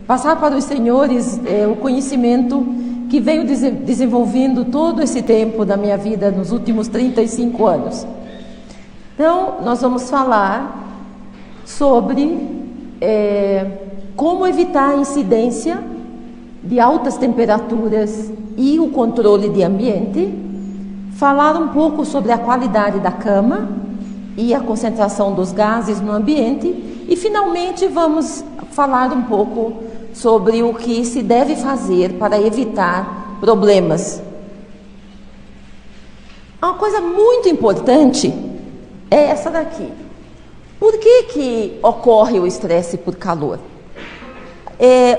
passar para os senhores o conhecimento que venho desenvolvendo todo esse tempo da minha vida, nos últimos 35 anos. Então, nós vamos falar sobre como evitar a incidência de altas temperaturas e o controle de ambiente, falar um pouco sobre a qualidade da cama e a concentração dos gases no ambiente e, finalmente, vamos falar um pouco sobre o que se deve fazer para evitar problemas. Uma coisa muito importante é essa daqui. Por que ocorre o estresse por calor?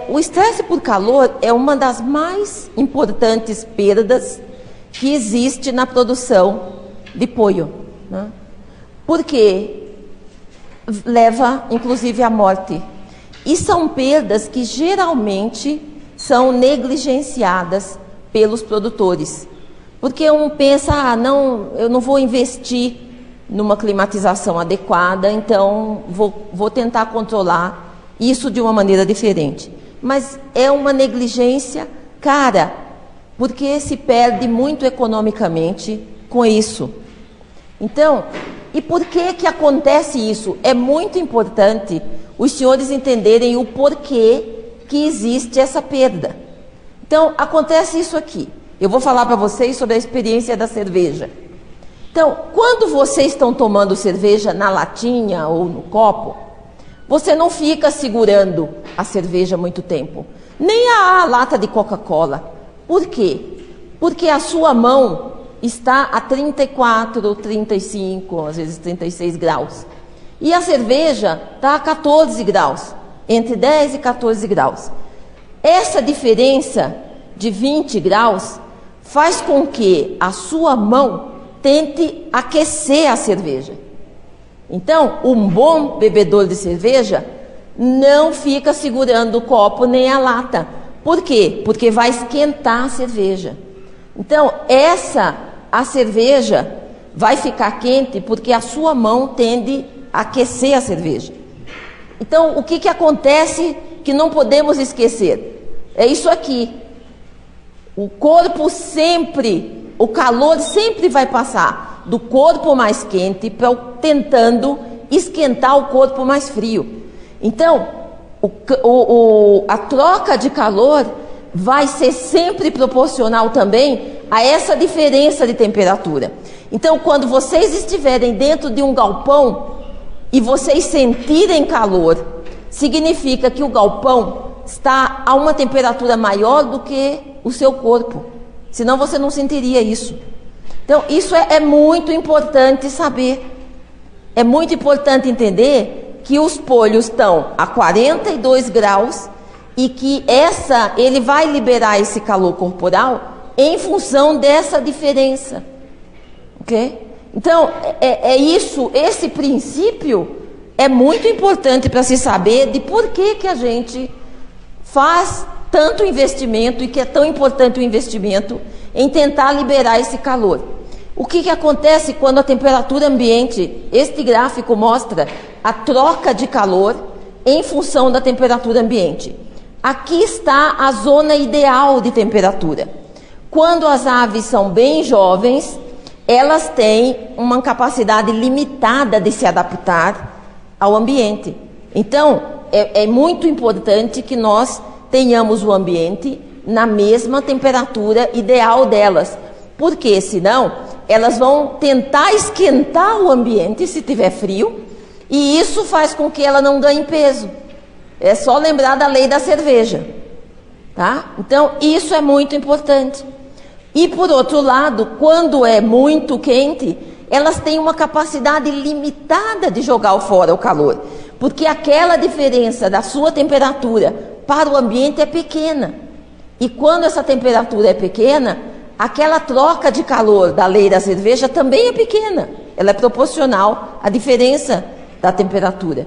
O estresse por calor é uma das mais importantes perdas que existe na produção de pollo, né? Porque leva, inclusive, à morte. E são perdas que geralmente são negligenciadas pelos produtores. Porque um pensa, não, eu não vou investir numa climatização adequada, então vou tentar controlar isso de uma maneira diferente. Mas é uma negligência cara, porque se perde muito economicamente com isso. Então, e por que acontece isso? É muito importante os senhores entenderem o porquê que existe essa perda. Então, acontece isso aqui. Eu vou falar para vocês sobre a experiência da cerveja. Então, quando vocês estão tomando cerveja na latinha ou no copo, você não fica segurando a cerveja muito tempo. Nem a lata de Coca-Cola. Por quê? Porque a sua mão está a 34, 35, às vezes 36 graus. E a cerveja está a 14 graus, entre 10 e 14 graus. Essa diferença de 20 graus faz com que a sua mão tente aquecer a cerveja. Então, um bom bebedor de cerveja não fica segurando o copo nem a lata. Por quê? Porque vai esquentar a cerveja. Então, a cerveja vai ficar quente porque a sua mão tende a aquecer a cerveja. Então, o que acontece que não podemos esquecer? É isso aqui. O corpo sempre, o calor sempre vai passar do corpo mais quente para tentando esquentar o corpo mais frio. Então, a troca de calor vai ser sempre proporcional também a essa diferença de temperatura. Então, quando vocês estiverem dentro de um galpão e vocês sentirem calor, significa que o galpão está a uma temperatura maior do que o seu corpo. Senão você não sentiria isso. Então, isso é muito importante saber. É muito importante entender que os polhos estão a 42 graus e que ele vai liberar esse calor corporal em função dessa diferença. Ok? Então, esse princípio é muito importante para se saber de por que a gente faz tanto investimento e que é tão importante o investimento em tentar liberar esse calor. O que acontece quando a temperatura ambiente, este gráfico mostra a troca de calor em função da temperatura ambiente. Aqui está a zona ideal de temperatura. Quando as aves são bem jovens, elas têm uma capacidade limitada de se adaptar ao ambiente. Então, é muito importante que nós tenhamos o ambiente na mesma temperatura ideal delas, porque senão elas vão tentar esquentar o ambiente se tiver frio, e isso faz com que ela não ganhe peso. É só lembrar da lei da cerveja, tá? Então, isso é muito importante. E, por outro lado, quando é muito quente, elas têm uma capacidade limitada de jogar fora o calor, porque aquela diferença da sua temperatura para o ambiente é pequena. E quando essa temperatura é pequena, aquela troca de calor da lei da cerveja também é pequena. Ela é proporcional à diferença da temperatura.